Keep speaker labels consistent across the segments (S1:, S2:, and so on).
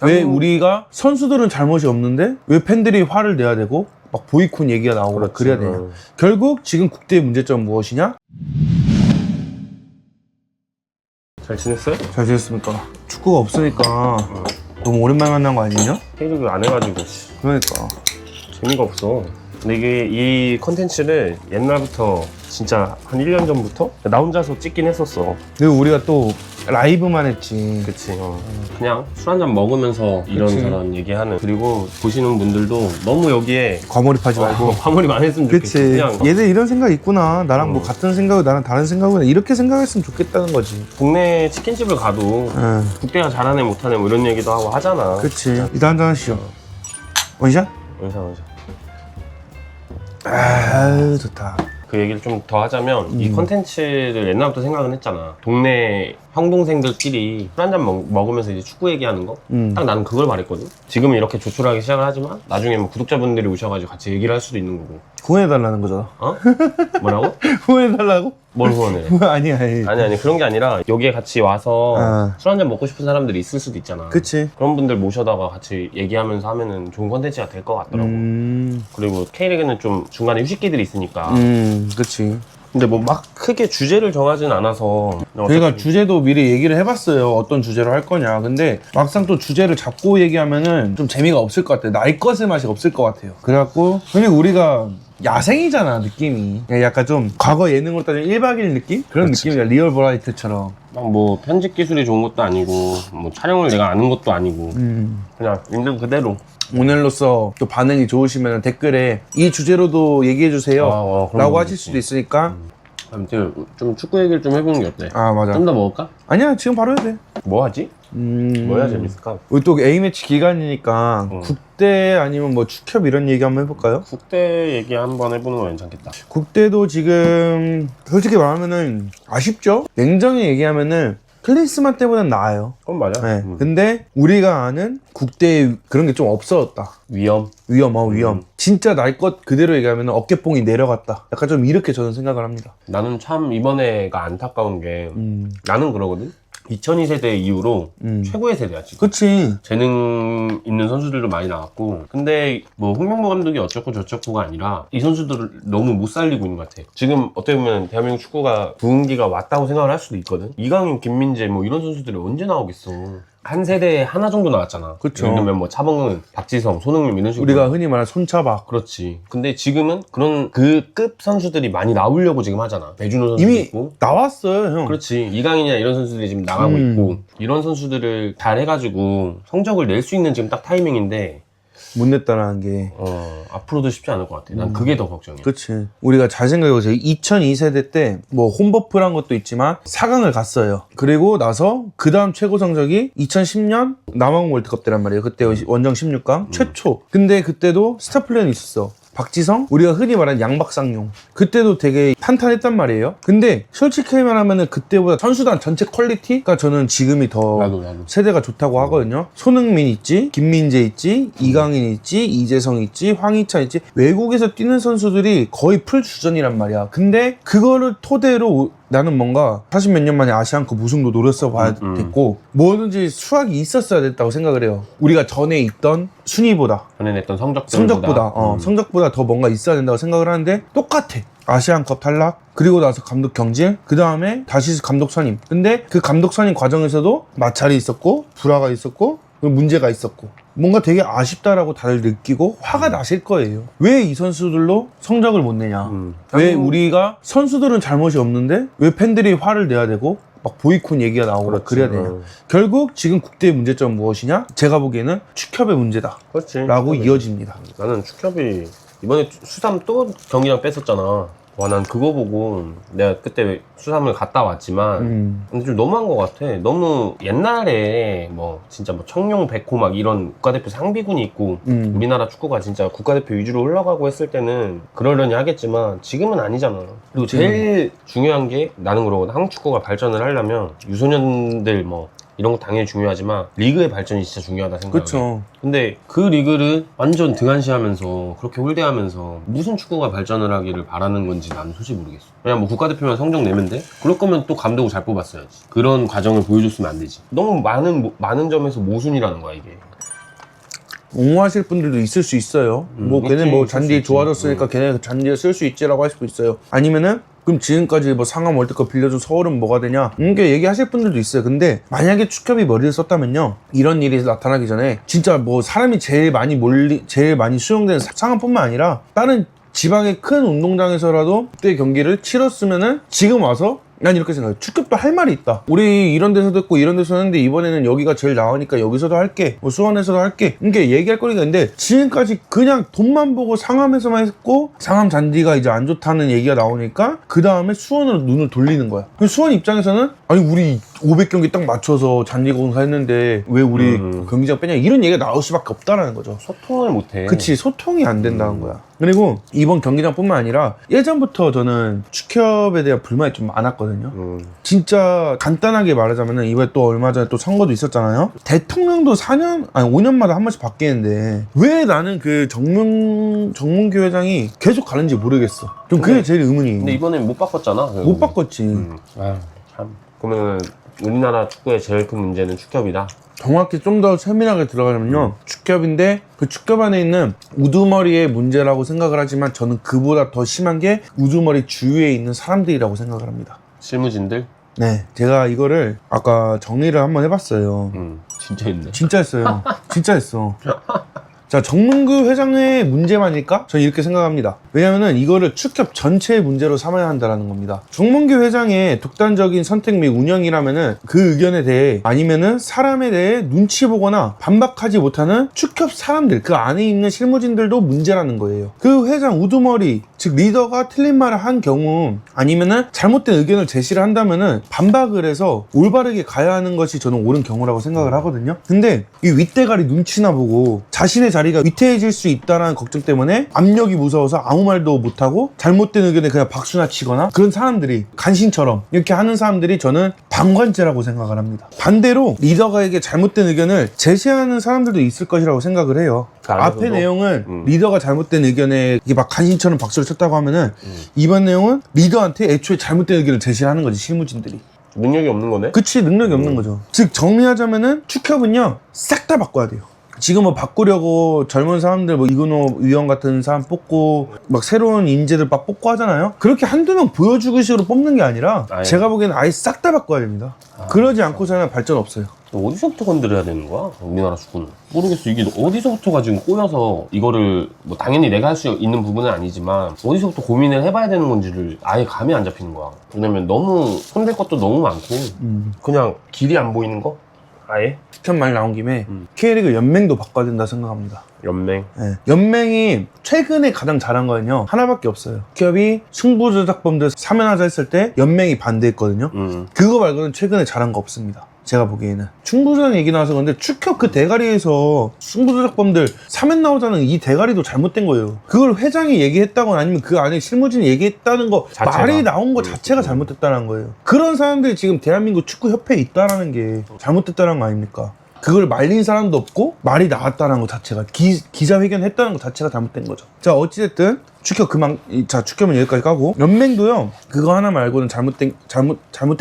S1: 왜 우리가 선수들은 잘못이 없는데 왜 팬들이 화를 내야 되고 막 보이콧 얘기가 나오고 막 그래야 되냐. 결국 지금 국대의 문제점은 무엇이냐?
S2: 잘 지냈어요?
S1: 잘 지냈습니까? 축구가 없으니까 너무 오랜만에 만난 거 아니냐?
S2: K리그 안 해가지고
S1: 그러니까
S2: 재미가 없어. 근데 이게 이 컨텐츠를 옛날부터 진짜 한 1년 전부터 나 혼자서 찍긴 했었어.
S1: 그리고 우리가 또 라이브만 했지.
S2: 그치. 그냥 술 한잔 먹으면서 이런저런 얘기하는. 그리고 보시는 분들도 너무 여기에
S1: 과몰입하지 말고
S2: 과몰입 안 했으면 좋겠지.
S1: 그치.
S2: 그냥
S1: 얘들 이런 생각 있구나. 나랑 뭐 같은 생각이고 나랑 다른 생각이구나. 이렇게 생각했으면 좋겠다는 거지.
S2: 동네 치킨집을 가도
S1: 응.
S2: 국대가 잘하네 못하네 뭐 이런 얘기도 하고 하잖아.
S1: 그치. 일단 한잔 하시죠. 원샷?
S2: 원샷.
S1: 아유 좋다.
S2: 그 얘기를 좀 더 하자면 이 컨텐츠를 옛날부터 생각은 했잖아. 동네 형 동생들끼리 술 한잔 먹으면서 이제 축구 얘기하는 거. 딱 나는 그걸 말했거든. 지금은 이렇게 조촐하게 시작을 하지만 나중에 뭐 구독자분들이 오셔가지고 같이 얘기를 할 수도 있는 거고.
S1: 후원해달라는 거잖아.
S2: 어? 뭐라고?
S1: 후원해달라고?
S2: 뭘 후원해?
S1: 아니야.
S2: 아니 그런 게 아니라 여기에 같이 와서 술 한잔 먹고 싶은 사람들이 있을 수도 있잖아.
S1: 그치.
S2: 그런 분들 모셔다가 같이 얘기하면서 하면은 좋은 컨텐츠가 될 것 같더라고. 그리고 K리그는 좀 중간에 휴식기들이 있으니까.
S1: 그치.
S2: 근데 뭐 막 크게 주제를 정하진 않아서.
S1: 저희가 주제도 미리 얘기를 해봤어요. 어떤 주제로 할 거냐. 근데 막상 또 주제를 잡고 얘기하면은 좀 재미가 없을 것 같아요. 날 것의 맛이 없을 것 같아요. 그래갖고 그냥 우리가 야생이잖아 느낌이. 약간 좀 과거 예능으로 따지면 1박 2일 느낌? 그런
S2: 그치.
S1: 느낌이야. 리얼 버라이트처럼.
S2: 막 뭐 편집 기술이 좋은 것도 아니고 뭐 촬영을 내가 아는 것도 아니고 그냥 있는 그대로.
S1: 오늘로써 또 반응이 좋으시면 댓글에 이 주제로도 얘기해주세요
S2: 그런
S1: 라고
S2: 거
S1: 하실
S2: 있지.
S1: 수도 있으니까.
S2: 아무튼 좀 축구 얘기를 좀 해보는 게 어때?
S1: 아 맞아.
S2: 좀 더 먹을까?
S1: 아니야 지금 바로 해도 돼.
S2: 뭐 하지? 뭐 해야 재밌을까?
S1: 우리 또 A매치 기간이니까 국대 아니면 뭐 축협 이런 얘기 한번 해볼까요?
S2: 국대 얘기 한번 해보는 거 괜찮겠다.
S1: 국대도 지금 솔직히 말하면은 아쉽죠? 냉정히 얘기하면은 클린스만 때보단 나아요.
S2: 그건 맞아.
S1: 네. 근데 우리가 아는 국대에 그런 게 좀 없어졌다.
S2: 위험.
S1: 위험. 진짜 날 것 그대로 얘기하면 어깨뽕이 내려갔다. 약간 좀 이렇게 저는 생각을 합니다.
S2: 나는 참 이번에가 안타까운 게 나는 그러거든. 2002세대 이후로 최고의 세대야 지금.
S1: 그치.
S2: 재능 있는 선수들도 많이 나왔고, 근데 뭐 홍명보 감독이 어쩌고 저쩌고가 아니라 이 선수들을 너무 못 살리고 있는 것 같아. 지금 어떻게 보면 대한민국 축구가 부흥기가 왔다고 생각을 할 수도 있거든. 이강인, 김민재 뭐 이런 선수들이 언제 나오겠어. 한 세대에 하나 정도 나왔잖아.
S1: 그쵸.
S2: 예를 들면 뭐 차범근, 박지성, 손흥민 이런 식으로.
S1: 우리가 흔히 말하는 손차박.
S2: 그렇지. 근데 지금은 그런 그 급 선수들이 많이 나오려고 지금 하잖아. 배준호 선수도
S1: 이미
S2: 있고.
S1: 나왔어요, 형.
S2: 그렇지. 이강인이나 이런 선수들이 지금 나가고 있고, 이런 선수들을 잘 해가지고 성적을 낼 수 있는 지금 딱 타이밍인데
S1: 못 냈다라는 게.
S2: 앞으로도 쉽지 않을 것 같아. 난 그게 더 걱정이야.
S1: 그치. 우리가 잘 생각해보세요. 2002세대 때 뭐 홈버프란 것도 있지만 4강을 갔어요. 그리고 나서 그 다음 최고 성적이 2010년 남아공 월드컵 때란 말이에요. 그때 원정 16강 최초. 근데 그때도 스타 플레이는 있었어. 박지성? 우리가 흔히 말하는 양박상용. 그때도 되게 탄탄했단 말이에요. 근데 솔직히 말하면은 그때보다 선수단 전체 퀄리티가 저는 지금이 더
S2: 나도.
S1: 세대가 좋다고 하거든요. 손흥민 있지, 김민재 있지, 이강인 있지, 이재성 있지, 황희찬 있지. 외국에서 뛰는 선수들이 거의 풀주전이란 말이야. 근데 그거를 토대로 나는 뭔가 40몇 년 만에 아시안컵 우승도 노렸어 봐야 됐고 뭐든지 수학이 있었어야 됐다고 생각을 해요. 우리가 전에 있던 순위보다
S2: 전에 냈던 성적보다
S1: 더 뭔가 있어야 된다고 생각을 하는데 똑같아. 아시안컵 탈락, 그리고 나서 감독 경질, 그 다음에 다시 감독 선임. 근데 그 감독 선임 과정에서도 마찰이 있었고 불화가 있었고 문제가 있었고 뭔가 되게 아쉽다라고 다들 느끼고 화가 나실 거예요. 왜 이 선수들로 성적을 못 내냐. 왜 우리가 선수들은 잘못이 없는데 왜 팬들이 화를 내야 되고 막 보이콧 얘기가 나오고 그래야 되냐. 결국 지금 국대의 문제점은 무엇이냐? 제가 보기에는 축협의 문제다.
S2: 그렇지.
S1: 라고 이어집니다.
S2: 나는 축협이 이번에 수삼 또 경기장 뺐었잖아. 와, 난 그거 보고 내가 그때 수삼을 갔다 왔지만 근데 좀 너무한 것 같아. 너무 옛날에 뭐 진짜 뭐 청룡, 백호 막 이런 국가대표 상비군이 있고 우리나라 축구가 진짜 국가대표 위주로 흘러가고 했을 때는 그러려니 하겠지만 지금은 아니잖아. 그리고 제일 중요한 게 나는 그러거든. 한국 축구가 발전을 하려면 유소년들 뭐 이런 거 당연히 중요하지만 리그의 발전이 진짜 중요하다 생각해.
S1: 그쵸.
S2: 근데 그 리그를 완전 등한시하면서 그렇게 홀대하면서 무슨 축구가 발전을 하기를 바라는 건지 나는 솔직히 모르겠어. 그냥 뭐 국가대표만 성적 내면 돼? 그럴 거면 또 감독을 잘 뽑았어야지. 그런 과정을 보여줬으면 안 되지. 너무 많은 점에서 모순이라는 거야 이게.
S1: 옹호하실 분들도 있을 수 있어요. 뭐 걔네 뭐 잔디 좋아졌으니까 걔네 잔디에 쓸 수 있지라고 할 수도 있어요. 아니면은 그럼 지금까지 뭐 상암 월드컵 빌려준 서울은 뭐가 되냐? 이렇게 얘기하실 분들도 있어요. 근데 만약에 축협이 머리를 썼다면요, 이런 일이 나타나기 전에 진짜 뭐 사람이 제일 많이 수용되는 상암뿐만 아니라 다른 지방의 큰 운동장에서라도 그때 경기를 치렀으면은 지금 와서 난 이렇게 생각해. 축협도 할 말이 있다. 우리 이런 데서도 했고 이런 데서 했는데 이번에는 여기가 제일 나으니까 여기서도 할게. 뭐 수원에서도 할게. 이게 얘기할 거리가 있는데 지금까지 그냥 돈만 보고 상암에서만 했고 상암 잔디가 이제 안 좋다는 얘기가 나오니까 그 다음에 수원으로 눈을 돌리는 거야. 수원 입장에서는 아니 우리 500경기 딱 맞춰서 잔디 공사했는데 왜 우리 경기장 빼냐 이런 얘기가 나올 수밖에 없다라는 거죠.
S2: 소통을 못해.
S1: 그치, 소통이 안 된다는 거야. 그리고 이번 경기장뿐만 아니라 예전부터 저는 축협에 대한 불만이 좀 많았거든요. 진짜 간단하게 말하자면은 이번에 또 얼마 전에 또 선거도 있었잖아요. 대통령도 5년마다 한 번씩 바뀌는데 왜 나는 그 정문규 회장이 계속 가는지 모르겠어. 좀 그게 제일 의문이.
S2: 근데 이번엔 못 바꿨잖아.
S1: 못 바꿨지.
S2: 아유, 참. 그러면 우리나라 축구의 제일 큰 문제는 축협이다.
S1: 정확히 좀 더 세밀하게 들어가자면요, 축협인데 그 축협 안에 있는 우두머리의 문제라고 생각을 하지만 저는 그보다 더 심한 게 우두머리 주위에 있는 사람들이라고 생각을 합니다.
S2: 실무진들?
S1: 네, 제가 이거를 아까 정리를 한번 해봤어요.
S2: 진짜 있네.
S1: 진짜 했어요. 진짜 했어. 자, 정문규 회장의 문제만일까? 저는 이렇게 생각합니다. 왜냐면은 이거를 축협 전체의 문제로 삼아야 한다는 겁니다. 정문규 회장의 독단적인 선택 및 운영이라면은 그 의견에 대해 아니면은 사람에 대해 눈치 보거나 반박하지 못하는 축협 사람들, 그 안에 있는 실무진들도 문제라는 거예요. 그 회장 우두머리, 즉 리더가 틀린 말을 한 경우 아니면은 잘못된 의견을 제시를 한다면은 반박을 해서 올바르게 가야 하는 것이 저는 옳은 경우라고 생각을 하거든요. 근데 이 윗대가리 눈치나 보고 자신의 자리가 위태해질 수 있다는 걱정 때문에 압력이 무서워서 아무 말도 못하고 잘못된 의견에 그냥 박수나 치거나 그런 사람들이 간신처럼 이렇게 하는 사람들이 저는 방관죄라고 생각을 합니다. 반대로 리더가에게 잘못된 의견을 제시하는 사람들도 있을 것이라고 생각을 해요. 앞의 내용은 리더가 잘못된 의견에 이게 막 간신처럼 박수를 쳤다고 하면은 이번 내용은 리더한테 애초에 잘못된 의견을 제시하는 거지, 실무진들이.
S2: 능력이 없는 거네?
S1: 그치, 능력이 없는 거죠. 즉 정리하자면은 축협은요 싹 다 바꿔야 돼요. 지금 뭐 바꾸려고 젊은 사람들 뭐 이근호 위원 같은 사람 뽑고 막 새로운 인재들 막 뽑고 하잖아요. 그렇게 한두 명 보여주기 식으로 뽑는 게 아니라 제가 보기에는 아예 싹 다 바꿔야 됩니다. 그러지 않고서는 발전 없어요.
S2: 어디서부터 건드려야 되는 거야? 우리나라 축구는 모르겠어. 이게 어디서부터가 지금 꼬여서 이거를 뭐 당연히 내가 할 수 있는 부분은 아니지만 어디서부터 고민을 해봐야 되는 건지를 아예 감이 안 잡히는 거야. 왜냐면 너무 손댈 것도 너무 많고 그냥 길이 안 보이는 거? 아예?
S1: 축협 말 나온 김에 K리그 연맹도 바꿔야 된다 생각합니다.
S2: 연맹?
S1: 네. 연맹이 최근에 가장 잘한 거는요 하나밖에 없어요. 축협이 승부조작범들 사면하자 했을 때 연맹이 반대했거든요. 그거 말고는 최근에 잘한 거 없습니다. 제가 보기에는. 승부조작 얘기 나와서 그런데 축협 그 대가리에서 승부조작범들 사면 나오자는 이 대가리도 잘못된 거예요. 그걸 회장이 얘기했다거나 아니면 그 안에 실무진이 얘기했다는 거 자체가. 말이 나온 거 자체가 잘못됐다는 거예요. 그런 사람들이 지금 대한민국 축구협회에 있다는 게 잘못됐다는 거 아닙니까? 그걸 말린 사람도 없고 말이 나왔다는 것 자체가 기자회견 했다는 것 자체가 잘못된 거죠. 자, 어찌됐든 축협 축협은 여기까지 까고 연맹도요 그거 하나 말고는 잘못된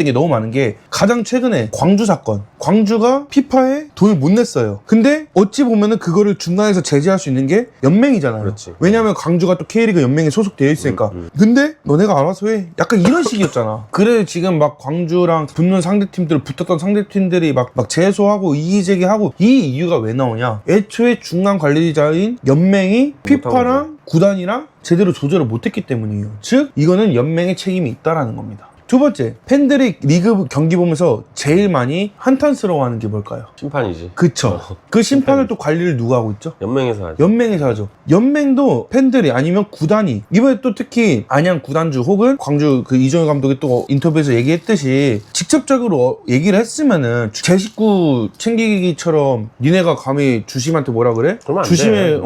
S1: 게 너무 많은 게 가장 최근에 광주 사건, 광주가 피파에 돈을 못 냈어요. 근데 어찌 보면은 그거를 중간에서 제재할 수 있는 게 연맹이잖아요. 그렇지. 왜냐면 광주가 또 K리그 연맹에 소속되어 있으니까. 근데 너네가 알아서 해, 약간 이런 식이었잖아. 그래 지금 막 광주랑 붙는 상대팀들, 붙었던 상대팀들이 막 재소하고 이의제기하고, 이 이유가 왜 나오냐, 애초에 중간 관리자인 연맹이 피파랑 구단이랑 제대로 조절을 못했기 때문이에요. 즉 이거는 연맹의 책임이 있다라는 겁니다. 두 번째, 팬들이 리그 경기 보면서 제일 많이 한탄스러워하는 게 뭘까요?
S2: 심판이지.
S1: 그쵸. 그 심판을 또 관리를 누가 하고 있죠?
S2: 연맹에서 하죠.
S1: 연맹에서 하죠. 연맹도 팬들이 아니면 구단이, 이번에 또 특히 안양 구단주 혹은 광주 그 이정효 감독이 또 인터뷰에서 얘기했듯이 직접적으로 얘기를 했으면은 제 식구 챙기기처럼 니네가 감히 주심한테 뭐라 그래? 주심에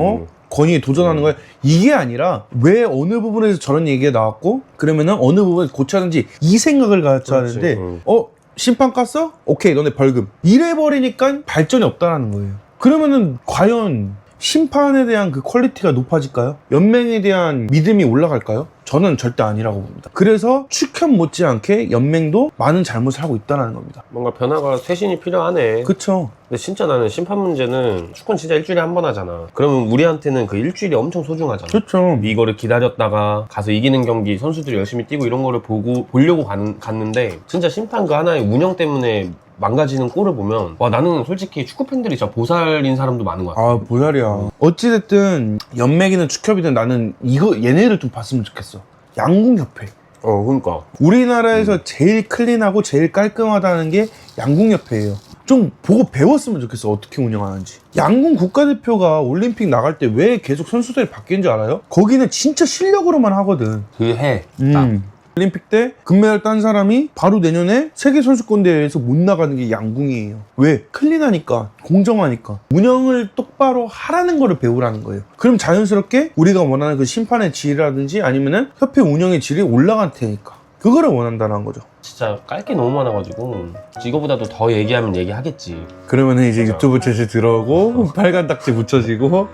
S1: 권위에 도전하는 거야. 이게 아니라 왜 어느 부분에서 저런 얘기가 나왔고 그러면은 어느 부분에서 고쳐야 하는지 이 생각을 가져야 하는데 심판 깠어? 오케이, 너네 벌금. 이래버리니까 발전이 없다라는 거예요. 그러면은 과연 심판에 대한 그 퀄리티가 높아질까요? 연맹에 대한 믿음이 올라갈까요? 저는 절대 아니라고 봅니다. 그래서 축협 못지않게 연맹도 많은 잘못을 하고 있다는 겁니다.
S2: 뭔가 변화가 쇄신이 필요하네.
S1: 그쵸?
S2: 근데 진짜 나는 심판 문제는 축구는 진짜 일주일에 한 번 하잖아. 그러면 우리한테는 그 일주일이 엄청 소중하잖아.
S1: 그쵸.
S2: 이거를 기다렸다가 가서 이기는 경기 선수들이 열심히 뛰고 이런 거를 보려고 갔는데 진짜 심판 그 하나의 운영 때문에 망가지는 꼴을 보면 와 나는 솔직히 축구 팬들이 진짜 보살인 사람도 많은 것 같아.
S1: 아, 보살이야. 어찌됐든 연맹이든 축협이든 나는 얘네를 좀 봤으면 좋겠어. 양궁협회.
S2: 그러니까
S1: 우리나라에서 제일 클린하고 제일 깔끔하다는 게 양궁협회예요. 좀 보고 배웠으면 좋겠어, 어떻게 운영하는지. 양궁 국가대표가 올림픽 나갈 때 왜 계속 선수들이 바뀌는지 알아요? 거기는 진짜 실력으로만 하거든.
S2: 그해
S1: 올림픽 때 금메달 딴 사람이 바로 내년에 세계선수권대회에서 못 나가는 게 양궁이에요. 왜? 클린하니까, 공정하니까. 운영을 똑바로 하라는 거를 배우라는 거예요. 그럼 자연스럽게 우리가 원하는 그 심판의 질이라든지 아니면은 협회 운영의 질이 올라갈 테니까. 그거를 원한다는 거죠.
S2: 진짜 깔 게 너무 많아가지고 이거보다도 더 얘기하면 얘기하겠지.
S1: 그러면은 이제 유튜브 채널 들어오고 빨간 딱지 붙여지고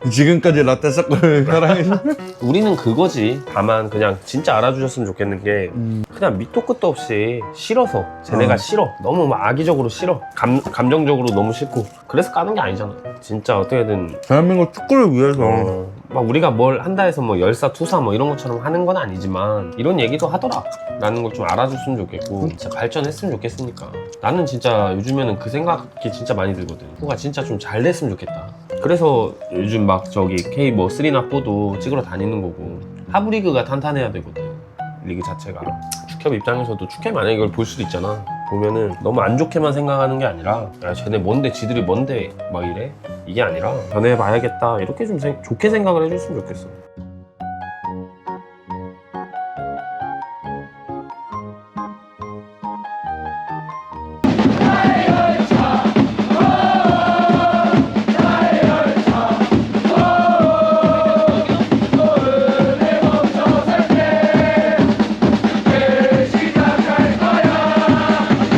S1: 지금까지 라떼 사건을 사랑해서
S2: 우리는 그거지. 다만 그냥 진짜 알아주셨으면 좋겠는 게 그냥 밑도 끝도 없이 싫어서 쟤네가 싫어. 너무 막 악의적으로 싫어. 감정적으로 너무 싫고 그래서 까는 게 아니잖아. 진짜 어떻게든
S1: 대한민국 축구를 위해서
S2: 막 우리가 뭘 한다 해서 뭐 열사투사 뭐 이런 것처럼 하는 건 아니지만 이런 얘기도 하더라 라는 걸 좀 알아줬으면 좋겠고 진짜 발전했으면 좋겠으니까. 나는 진짜 요즘에는 그 생각이 진짜 많이 들거든. 축구가 진짜 좀 잘 됐으면 좋겠다. 그래서 요즘 막 저기 K 뭐 3나 4도 찍으러 다니는 거고 하브리그가 탄탄해야 되거든. 리그 자체가. 축협 입장에서도 축협 만약에 이걸 볼 수도 있잖아. 보면은 너무 안 좋게만 생각하는 게 아니라 야 쟤네 뭔데 지들이 뭔데 막 이래? 이게 아니라 변해봐야겠다 이렇게 좀 좋게 생각을 해줬으면 좋겠어.